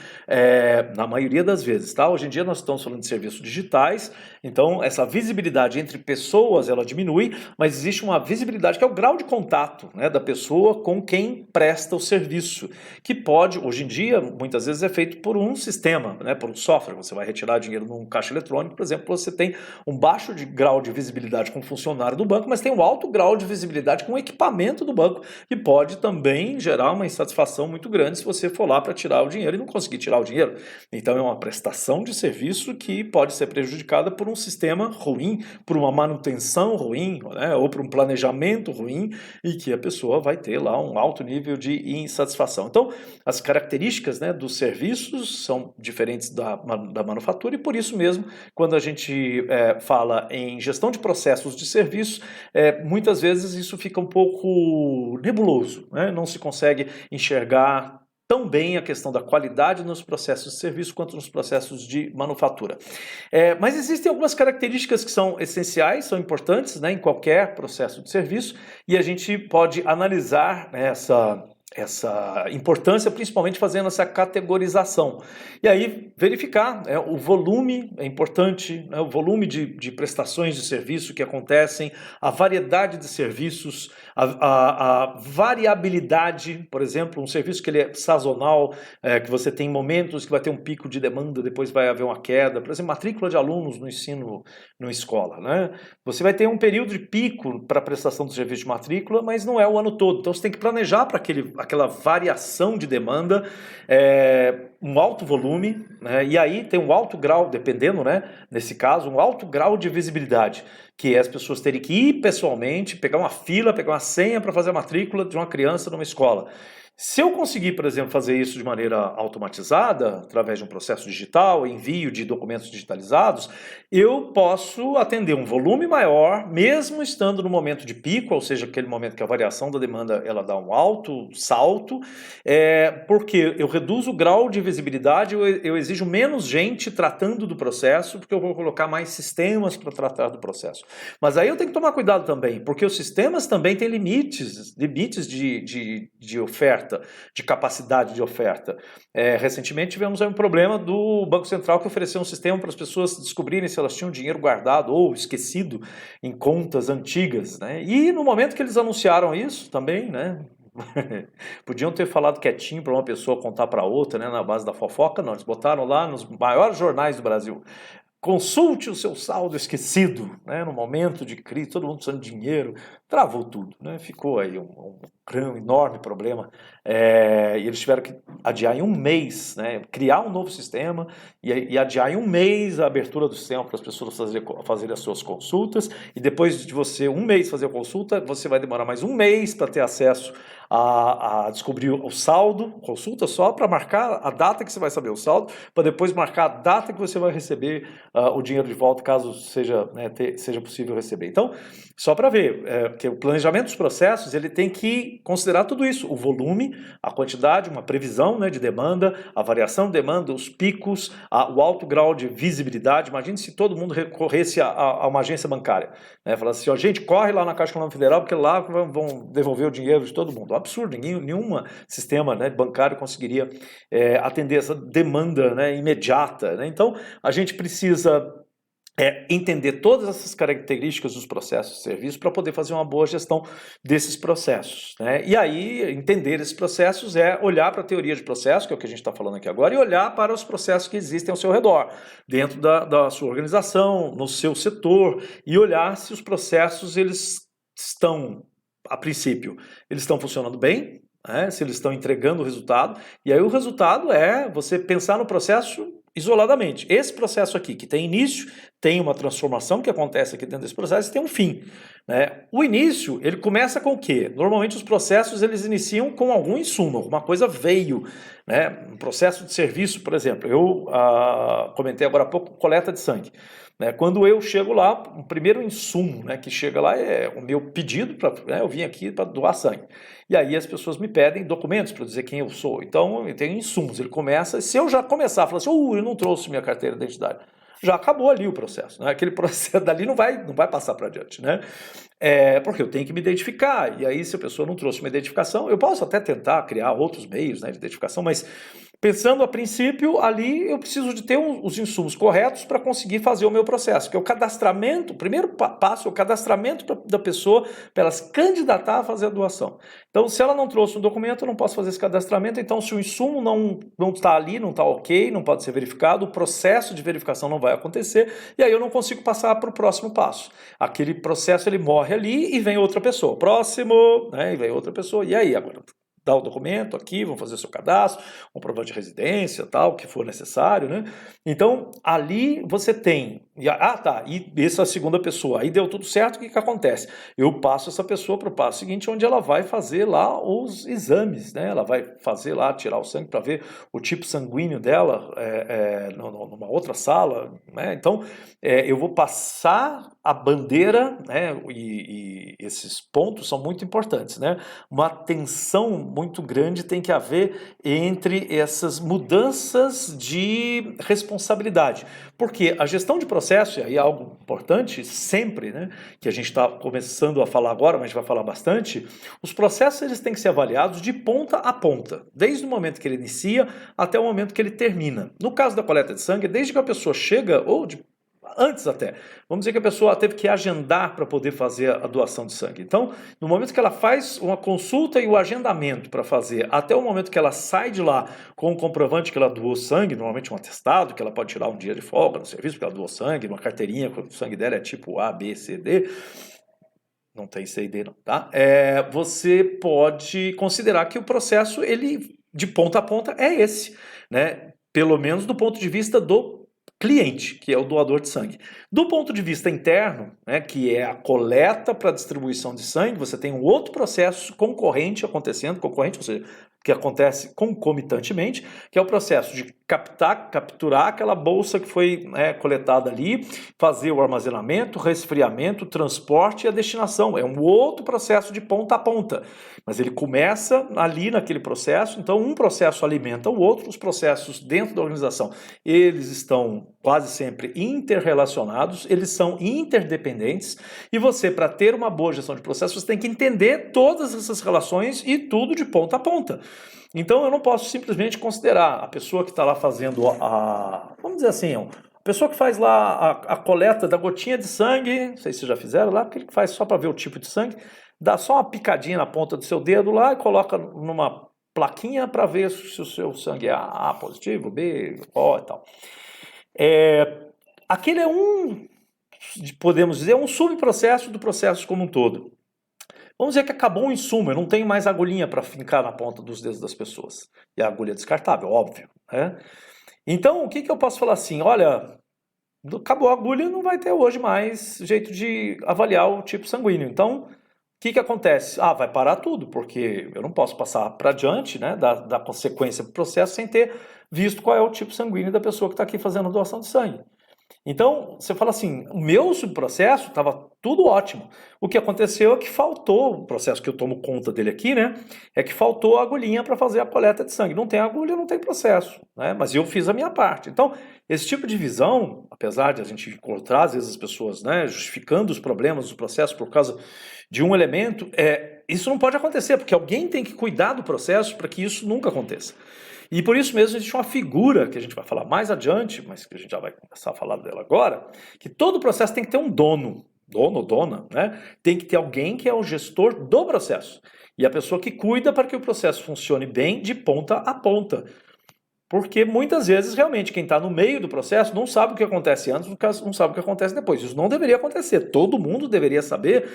na maioria das vezes, tá? Hoje em dia nós estamos falando de serviços digitais, então essa visibilidade entre pessoas ela diminui, mas existe uma visibilidade que é o grau de contato, né, da pessoa com quem presta o serviço, que pode, hoje em dia, muitas vezes é feito por um sistema, né, por um software. Você vai retirar dinheiro num caixa eletrônico, por exemplo, você tem um baixo grau de visibilidade com o funcionário do banco, mas tem um alto grau de visibilidade com o equipamento do banco, que pode também gerar uma insatisfação muito grande se você for lá para tirar o dinheiro e não conseguir tirar o dinheiro. Então é uma prestação de serviço que pode ser prejudicada por um sistema ruim, por uma manutenção ruim, né, ou por um planejamento ruim, e que a pessoa vai ter lá um alto nível de insatisfação. Então, as características, né, dos serviços são diferentes da manufatura, e por isso mesmo, quando a gente fala em gestão de processos de serviço, muitas vezes isso fica um pouco nebuloso, né? Não se consegue enxergar tão bem a questão da qualidade nos processos de serviço quanto nos processos de manufatura. Mas existem algumas características que são essenciais, são importantes, né, em qualquer processo de serviço, e a gente pode analisar, né, essa importância, principalmente fazendo essa categorização. E aí verificar, o volume é importante, né, o volume de prestações de serviço que acontecem, a variedade de serviços, a variabilidade, por exemplo, um serviço que ele é sazonal, que você tem momentos que vai ter um pico de demanda, depois vai haver uma queda, por exemplo, matrícula de alunos no ensino, na escola, né? Você vai ter um período de pico para a prestação do serviço de matrícula, mas não é o ano todo, então você tem que planejar para aquela variação de demanda, um alto volume, né? E aí tem um alto grau, dependendo, né, nesse caso, um alto grau de visibilidade, que é as pessoas terem que ir pessoalmente, pegar uma fila, pegar uma senha para fazer a matrícula de uma criança numa escola. Se eu conseguir, por exemplo, fazer isso de maneira automatizada, através de um processo digital, envio de documentos digitalizados, eu posso atender um volume maior, mesmo estando no momento de pico, ou seja, aquele momento que a variação da demanda ela dá um alto salto, porque eu reduzo o grau de visibilidade, eu exijo menos gente tratando do processo, porque eu vou colocar mais sistemas para tratar do processo. Mas aí eu tenho que tomar cuidado também, porque os sistemas também têm limites de oferta, de capacidade de oferta. Recentemente tivemos aí um problema do Banco Central que ofereceu um sistema para as pessoas descobrirem se elas tinham dinheiro guardado ou esquecido em contas antigas, né? E no momento que eles anunciaram isso também, né, podiam ter falado quietinho para uma pessoa contar para outra, né, na base da fofoca, não, eles botaram lá nos maiores jornais do Brasil: consulte o seu saldo esquecido, né? No momento de crise, todo mundo precisando de dinheiro, travou tudo, né? Ficou aí um enorme problema, e eles tiveram que adiar em um mês, né? Criar um novo sistema e adiar em um mês a abertura do sistema para as pessoas fazerem as suas consultas, e depois de você um mês fazer a consulta, você vai demorar mais um mês para ter acesso a descobrir o saldo, consulta só para marcar a data que você vai saber o saldo, para depois marcar a data que você vai receber o dinheiro de volta, caso seja, né, seja possível receber. Então, só para ver, que o planejamento dos processos ele tem que considerar tudo isso: o volume, a quantidade, uma previsão, né, de demanda, a variação de demanda, os picos, o alto grau de visibilidade. Imagine se todo mundo recorresse a uma agência bancária, né, falasse assim: gente, corre lá na Caixa Econômica Federal, porque lá vão devolver o dinheiro de todo mundo. Absurdo, nenhum sistema, né, bancário conseguiria atender essa demanda, né, imediata, né? Então, a gente precisa é entender todas essas características dos processos de serviço para poder fazer uma boa gestão desses processos, né? E aí, entender esses processos é olhar para a teoria de processo, que é o que a gente está falando aqui agora, e olhar para os processos que existem ao seu redor, dentro da sua organização, no seu setor, e olhar se os processos eles estão, a princípio, eles estão funcionando bem, né? Se eles estão entregando o resultado, e aí o resultado é você pensar no processo isoladamente. Esse processo aqui, que tem início, tem uma transformação que acontece aqui dentro desse processo e tem um fim, né? O início, ele começa com o quê? Normalmente os processos, eles iniciam com algum insumo, alguma coisa veio, né? Um processo de serviço, por exemplo, eu comentei agora há pouco, coleta de sangue. Né? Quando eu chego lá, o primeiro insumo, né, que chega lá é o meu pedido, né, eu vim aqui para doar sangue. E aí as pessoas me pedem documentos para dizer quem eu sou. Então eu tenho insumos. Ele começa, se eu já começar a falar assim, eu não trouxe minha carteira de identidade, já acabou ali o processo. Né? Aquele processo dali não vai passar para adiante. Né? Porque eu tenho que me identificar. E aí, se a pessoa não trouxe uma identificação, eu posso até tentar criar outros meios, né, de identificação, mas pensando a princípio, ali eu preciso de ter os insumos corretos para conseguir fazer o meu processo, que é o cadastramento, o primeiro passo é o cadastramento da pessoa para ela se candidatar a fazer a doação. Então, se ela não trouxe um documento, eu não posso fazer esse cadastramento, então se o insumo não está ali, não está ok, não pode ser verificado, o processo de verificação não vai acontecer, e aí eu não consigo passar para o próximo passo. Aquele processo ele morre ali e vem outra pessoa. Próximo, né, e vem outra pessoa, e aí agora? Dá o documento aqui, vão fazer o seu cadastro, comprovante de residência, tal, o que for necessário, né? Então, ali você tem, e essa é a segunda pessoa, aí deu tudo certo, o que acontece? Eu passo essa pessoa para o passo seguinte, onde ela vai fazer lá os exames, né? Ela vai fazer lá, tirar o sangue para ver o tipo sanguíneo dela numa outra sala, né? Então, eu vou passar a bandeira, né? E esses pontos são muito importantes, né? Uma atenção muito grande tem que haver entre essas mudanças de responsabilidade. Porque a gestão de processo, e aí é algo importante sempre, né, que a gente está começando a falar agora, mas a gente vai falar bastante, os processos eles têm que ser avaliados de ponta a ponta, desde o momento que ele inicia até o momento que ele termina. No caso da coleta de sangue, desde que a pessoa chega, ou antes até. Vamos dizer que a pessoa teve que agendar para poder fazer a doação de sangue. Então, no momento que ela faz uma consulta e o agendamento para fazer, até o momento que ela sai de lá com o comprovante que ela doou sangue, normalmente um atestado, que ela pode tirar um dia de folga no serviço porque ela doou sangue, uma carteirinha, o sangue dela é tipo A, B, C, D. Não tem C e D não, tá? Você pode considerar que o processo, ele, de ponta a ponta, é esse, né? Pelo menos do ponto de vista do cliente, que é o doador de sangue. Do ponto de vista interno, né, que é a coleta para distribuição de sangue, você tem um outro processo concorrente acontecendo, ou seja, que acontece concomitantemente, que é o processo de capturar aquela bolsa que foi coletada ali, fazer o armazenamento, resfriamento, transporte e a destinação. É um outro processo de ponta a ponta, mas ele começa ali naquele processo, então um processo alimenta o outro, os processos dentro da organização, eles estão quase sempre interrelacionados, eles são interdependentes, e você, para ter uma boa gestão de processos, você tem que entender todas essas relações e tudo de ponta a ponta. Então eu não posso simplesmente considerar a pessoa que está lá fazendo vamos dizer assim, a pessoa que faz lá a coleta da gotinha de sangue, não sei se vocês já fizeram lá, aquele que faz só para ver o tipo de sangue, dá só uma picadinha na ponta do seu dedo lá e coloca numa plaquinha para ver se o seu sangue é A positivo, B, O e tal. Aquele é podemos dizer, um subprocesso do processo como um todo. Vamos dizer que acabou o insumo, eu não tenho mais agulhinha para fincar na ponta dos dedos das pessoas. E a agulha é descartável, óbvio. Né? Então, o que eu posso falar assim? Olha, acabou a agulha, não vai ter hoje mais jeito de avaliar o tipo sanguíneo. Então, o que acontece? Vai parar tudo, porque eu não posso passar para adiante, né, da consequência do processo sem ter visto qual é o tipo sanguíneo da pessoa que está aqui fazendo a doação de sangue. Então, você fala assim, o meu subprocesso estava tudo ótimo. O que aconteceu é que faltou, o processo que eu tomo conta dele aqui, né? É que faltou a agulhinha para fazer a coleta de sangue. Não tem agulha, não tem processo, né? Mas eu fiz a minha parte. Então, esse tipo de visão, apesar de a gente encontrar, às vezes, as pessoas, né, justificando os problemas do processo por causa de um elemento, isso não pode acontecer, porque alguém tem que cuidar do processo para que isso nunca aconteça. E por isso mesmo existe uma figura que a gente vai falar mais adiante, mas que a gente já vai começar a falar dela agora, que todo processo tem que ter um dono ou dona, né? Tem que ter alguém que é o gestor do processo. E a pessoa que cuida para que o processo funcione bem de ponta a ponta. Porque muitas vezes, realmente, quem está no meio do processo não sabe o que acontece antes, não sabe o que acontece depois. Isso não deveria acontecer. Todo mundo deveria saber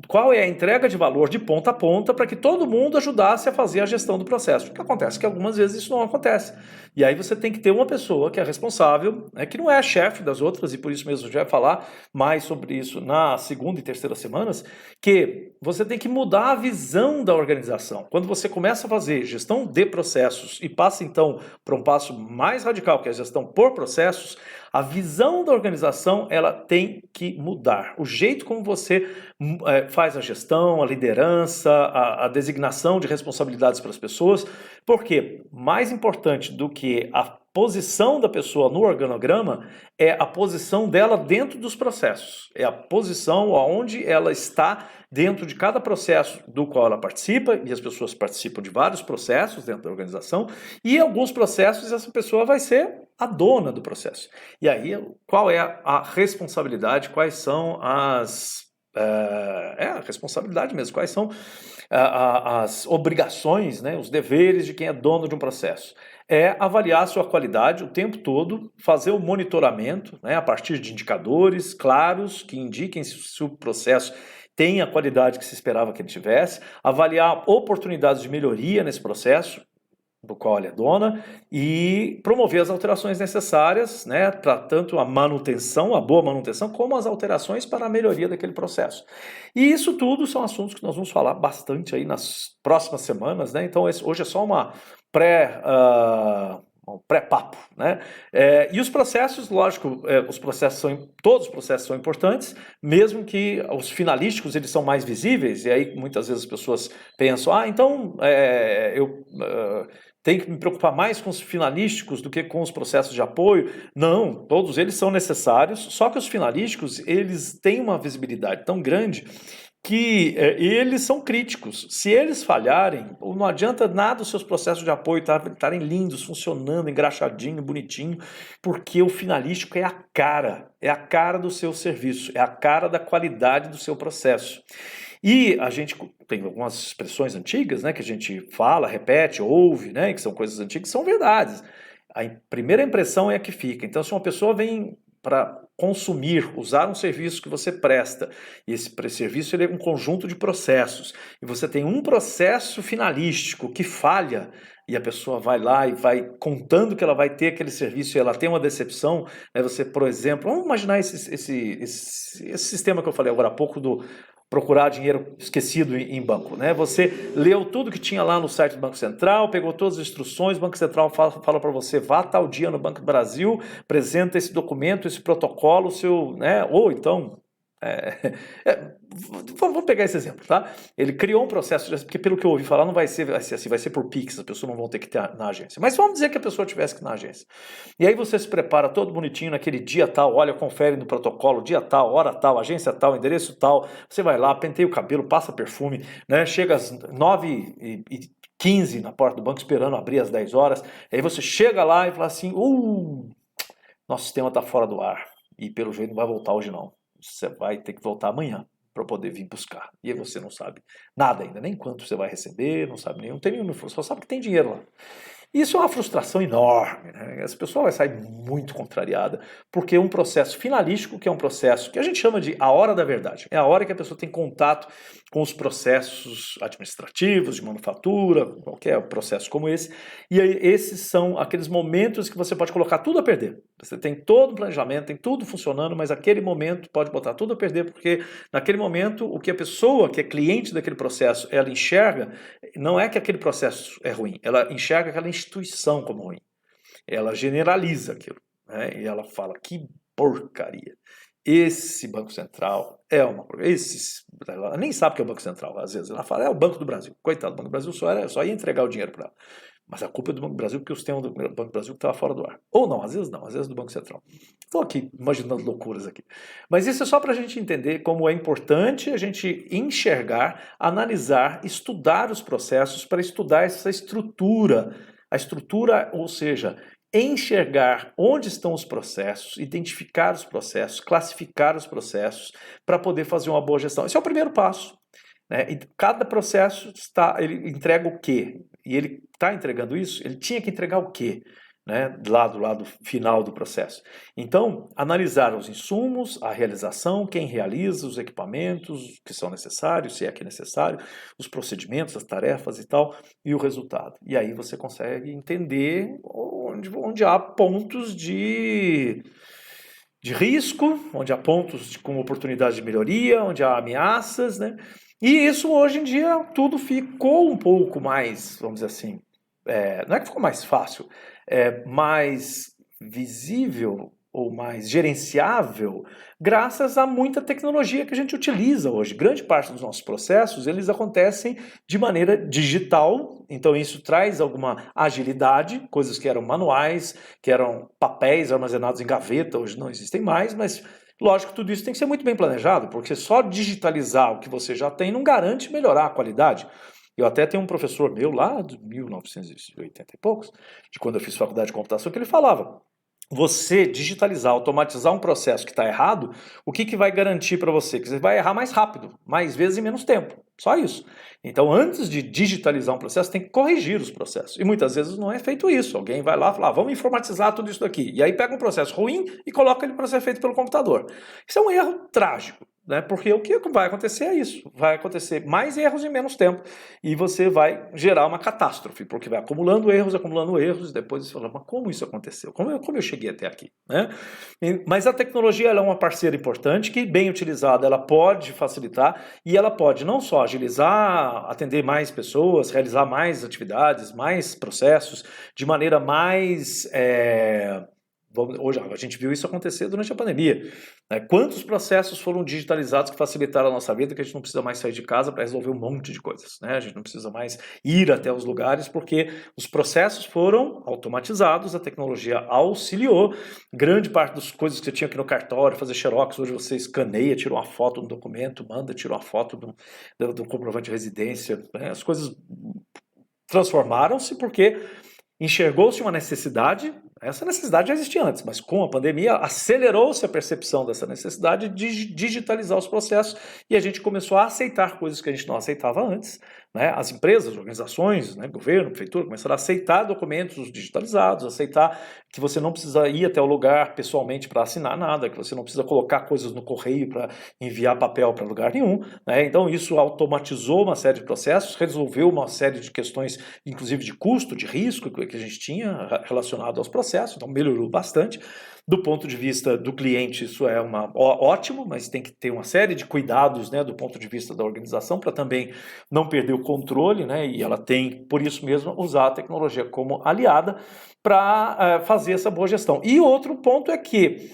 qual é a entrega de valor de ponta a ponta para que todo mundo ajudasse a fazer a gestão do processo. O que acontece é que algumas vezes isso não acontece. E aí você tem que ter uma pessoa que é responsável, né, que não é chefe das outras, e por isso mesmo a gente vai falar mais sobre isso na segunda e terceira semanas, que você tem que mudar a visão da organização. Quando você começa a fazer gestão de processos e passa então para um passo mais radical, que é a gestão por processos, a visão da organização ela tem que mudar. O jeito como você faz a gestão, a liderança, a designação de responsabilidades para as pessoas, porque mais importante do que a posição da pessoa no organograma é a posição dela dentro dos processos, é a posição aonde ela está dentro de cada processo do qual ela participa, e as pessoas participam de vários processos dentro da organização, e em alguns processos essa pessoa vai ser a dona do processo. E aí, qual é a responsabilidade, quais são a responsabilidade mesmo, quais são as obrigações, né, os deveres de quem é dono de um processo. É avaliar a sua qualidade o tempo todo, fazer o monitoramento, né, a partir de indicadores claros que indiquem se o processo tem a qualidade que se esperava que ele tivesse, avaliar oportunidades de melhoria nesse processo, do qual ele é dona, e promover as alterações necessárias, né, para tanto a manutenção, a boa manutenção, como as alterações para a melhoria daquele processo. E isso tudo são assuntos que nós vamos falar bastante aí nas próximas semanas, né? Então hoje é só uma um pré-papo, né? E os processos, lógico, todos os processos são importantes, mesmo que os finalísticos eles são mais visíveis, e aí muitas vezes as pessoas pensam, então eu tenho que me preocupar mais com os finalísticos do que com os processos de apoio. Não, todos eles são necessários, só que os finalísticos eles têm uma visibilidade tão grande que eles são críticos. Se eles falharem, não adianta nada os seus processos de apoio estarem lindos, funcionando, engraxadinho, bonitinho, porque o finalístico é a cara do seu serviço, é a cara da qualidade do seu processo. E a gente tem algumas expressões antigas, né, que a gente fala, repete, ouve, né, que são coisas antigas, são verdades. A primeira impressão é a que fica. Então, se uma pessoa vem para consumir, usar um serviço que você presta, e esse serviço ele é um conjunto de processos, e você tem um processo finalístico que falha, e a pessoa vai lá e vai contando que ela vai ter aquele serviço e ela tem uma decepção, né? Você, por exemplo, vamos imaginar esse sistema que eu falei agora há pouco do procurar dinheiro esquecido em banco, né? Você leu tudo que tinha lá no site do Banco Central, pegou todas as instruções, o Banco Central fala para você, vá tal dia no Banco do Brasil, apresenta esse documento, esse protocolo, né? Ou então, vamos pegar esse exemplo, tá? Ele criou um processo, porque pelo que eu ouvi falar, não vai ser assim, vai ser por Pix, as pessoas não vão ter que ter na agência. Mas vamos dizer que a pessoa tivesse que ir na agência. E aí você se prepara todo bonitinho naquele dia tal, olha, confere no protocolo, dia tal, hora tal, agência tal, endereço tal, você vai lá, penteia o cabelo, passa perfume, né? Chega às 9h15 na porta do banco esperando abrir às 10 horas, aí você chega lá e fala assim, nosso sistema está fora do ar, e pelo jeito não vai voltar hoje não. Você vai ter que voltar amanhã para poder vir buscar. E aí você não sabe nada ainda, nem quanto você vai receber, não sabe nem, não tem nenhum, só sabe que tem dinheiro lá. Isso é uma frustração enorme, né? Essa pessoa vai sair muito contrariada, porque um processo finalístico, que é um processo que a gente chama de a hora da verdade, é a hora que a pessoa tem contato com os processos administrativos, de manufatura, qualquer processo como esse, e aí esses são aqueles momentos que você pode colocar tudo a perder. Você tem todo o planejamento, tem tudo funcionando, mas aquele momento pode botar tudo a perder, porque naquele momento o que a pessoa que é cliente daquele processo, ela enxerga, não é que aquele processo é ruim, ela enxerga aquela instituição como ruim. Ela generaliza aquilo, né? E ela fala, que porcaria. Esse Banco Central é uma porcaria. Ela nem sabe o que é o Banco Central, às vezes. Ela fala, é o Banco do Brasil. Coitado, o Banco do Brasil só ia entregar o dinheiro para ela. Mas a culpa é do Banco do Brasil, porque o sistema do Banco do Brasil estava fora do ar. Ou não, às vezes do Banco Central. Estou aqui imaginando loucuras aqui. Mas isso é só para a gente entender como é importante a gente enxergar, analisar, estudar os processos para estudar essa estrutura A estrutura, ou seja, enxergar onde estão os processos, identificar os processos, classificar os processos para poder fazer uma boa gestão. Esse é o primeiro passo. Né? E cada processo ele entrega o quê? E ele está entregando isso? Ele tinha que entregar o quê? Né? Lá do lado final do processo. Então, analisar os insumos, a realização, quem realiza, os equipamentos que são necessários, se é que é necessário, os procedimentos, as tarefas e tal, e o resultado. E aí você consegue entender onde há pontos de risco, onde há pontos com oportunidade de melhoria, onde há ameaças, né? E isso hoje em dia tudo ficou um pouco mais, vamos dizer assim, não é que ficou mais fácil, mais visível ou mais gerenciável, graças a muita tecnologia que a gente utiliza hoje. Grande parte dos nossos processos, eles acontecem de maneira digital, então isso traz alguma agilidade, coisas que eram manuais, que eram papéis armazenados em gaveta, hoje não existem mais, mas lógico que tudo isso tem que ser muito bem planejado, porque só digitalizar o que você já tem não garante melhorar a qualidade. Eu até tenho um professor meu lá de 1980 e poucos, de quando eu fiz faculdade de computação, que ele falava: você digitalizar, automatizar um processo que está errado, o que vai garantir para você? Que você vai errar mais rápido, mais vezes e menos tempo. Só isso. Então, antes de digitalizar um processo, tem que corrigir os processos. E muitas vezes não é feito isso. Alguém vai lá e fala: vamos informatizar tudo isso daqui. E aí pega um processo ruim e coloca ele para ser feito pelo computador. Isso é um erro trágico. Né? Porque o que vai acontecer é isso, vai acontecer mais erros em menos tempo e você vai gerar uma catástrofe, porque vai acumulando erros, e depois você fala: mas como isso aconteceu? Como eu cheguei até aqui? Né? Mas a tecnologia ela é uma parceira importante que, bem utilizada, ela pode facilitar e ela pode não só agilizar, atender mais pessoas, realizar mais atividades, mais processos, de maneira mais... Hoje a gente viu isso acontecer durante a pandemia. Né? Quantos processos foram digitalizados que facilitaram a nossa vida, que a gente não precisa mais sair de casa para resolver um monte de coisas. Né? A gente não precisa mais ir até os lugares, porque os processos foram automatizados, a tecnologia auxiliou. Grande parte das coisas que você tinha aqui no cartório, fazer xerox, hoje você escaneia, tira uma foto do documento, manda, tira uma foto do comprovante de residência. Né? As coisas transformaram-se porque enxergou-se uma necessidade. Essa necessidade já existia antes, mas com a pandemia acelerou-se a percepção dessa necessidade de digitalizar os processos e a gente começou a aceitar coisas que a gente não aceitava antes. Né? As empresas, organizações, né, governo, prefeitura, começaram a aceitar documentos digitalizados, aceitar que você não precisa ir até o lugar pessoalmente para assinar nada, que você não precisa colocar coisas no correio para enviar papel para lugar nenhum. Né? Então isso automatizou uma série de processos, resolveu uma série de questões, inclusive de custo, de risco que a gente tinha relacionado aos processos, então melhorou bastante. Do ponto de vista do cliente, isso é ótimo, mas tem que ter uma série de cuidados, né, do ponto de vista da organização, para também não perder o controle, né, e ela tem, por isso mesmo, usar a tecnologia como aliada para fazer essa boa gestão. E outro ponto é que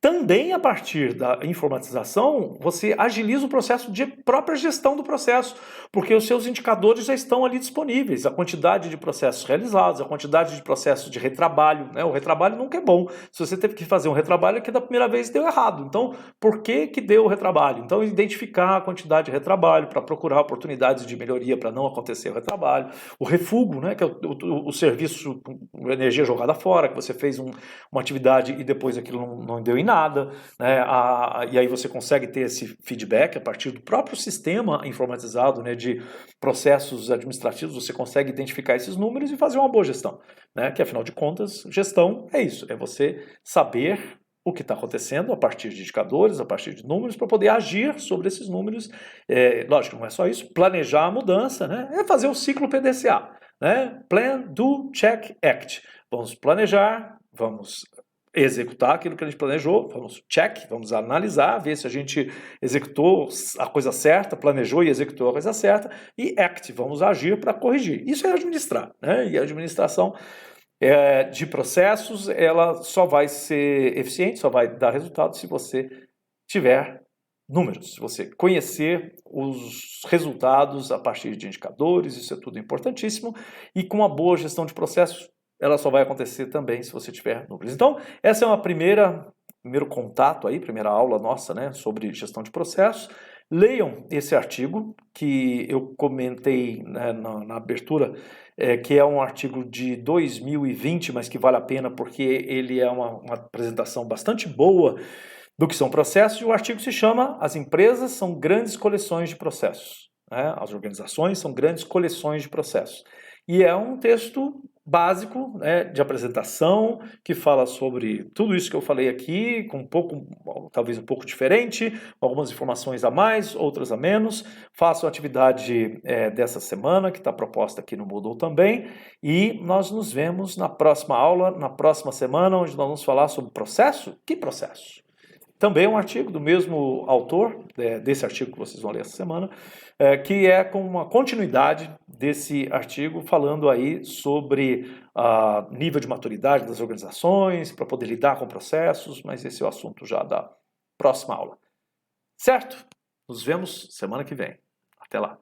também a partir da informatização, você agiliza o processo de própria gestão do processo, porque os seus indicadores já estão ali disponíveis, a quantidade de processos realizados, a quantidade de processos de retrabalho, né? O retrabalho nunca é bom. Se você teve que fazer um retrabalho, é que da primeira vez deu errado. Então, por que deu o retrabalho? Então, identificar a quantidade de retrabalho para procurar oportunidades de melhoria para não acontecer o retrabalho. O refugo, né? Que é o serviço, energia jogada fora, que você fez uma atividade e depois aquilo não deu em nada. Né? E aí você consegue ter esse feedback a partir do próprio sistema informatizado, né, de processos administrativos, você consegue identificar esses números e fazer uma boa gestão. Né? Que afinal de contas, gestão é isso, é você saber o que está acontecendo a partir de indicadores, a partir de números, para poder agir sobre esses números. Lógico, não é só isso, planejar a mudança, né? É fazer o ciclo PDCA. Né? Plan, Do, Check, Act. Vamos planejar, vamos executar aquilo que a gente planejou, vamos check, vamos analisar, ver se a gente executou a coisa certa, planejou e executou a coisa certa, e act, vamos agir para corrigir. Isso é administrar, né? E a administração de processos, ela só vai ser eficiente, só vai dar resultado se você tiver números, se você conhecer os resultados a partir de indicadores, isso é tudo importantíssimo, e com uma boa gestão de processos, ela só vai acontecer também se você tiver números. Então, essa é uma primeiro contato aí, primeira aula nossa, né, sobre gestão de processos. Leiam esse artigo que eu comentei, né, na abertura, que é um artigo de 2020, mas que vale a pena porque ele é uma apresentação bastante boa do que são processos, e o artigo se chama As empresas são grandes coleções de processos, né? As organizações são grandes coleções de processos. E é um texto básico, né, de apresentação, que fala sobre tudo isso que eu falei aqui, com um pouco, talvez um pouco diferente, algumas informações a mais, outras a menos. Faço a atividade dessa semana, que está proposta aqui no Moodle também, e nós nos vemos na próxima aula, na próxima semana, onde nós vamos falar sobre processo. Que processo? Também um artigo do mesmo autor, desse artigo que vocês vão ler essa semana, que é com uma continuidade desse artigo, falando aí sobre nível de maturidade das organizações, para poder lidar com processos, mas esse é o assunto já da próxima aula. Certo? Nos vemos semana que vem. Até lá.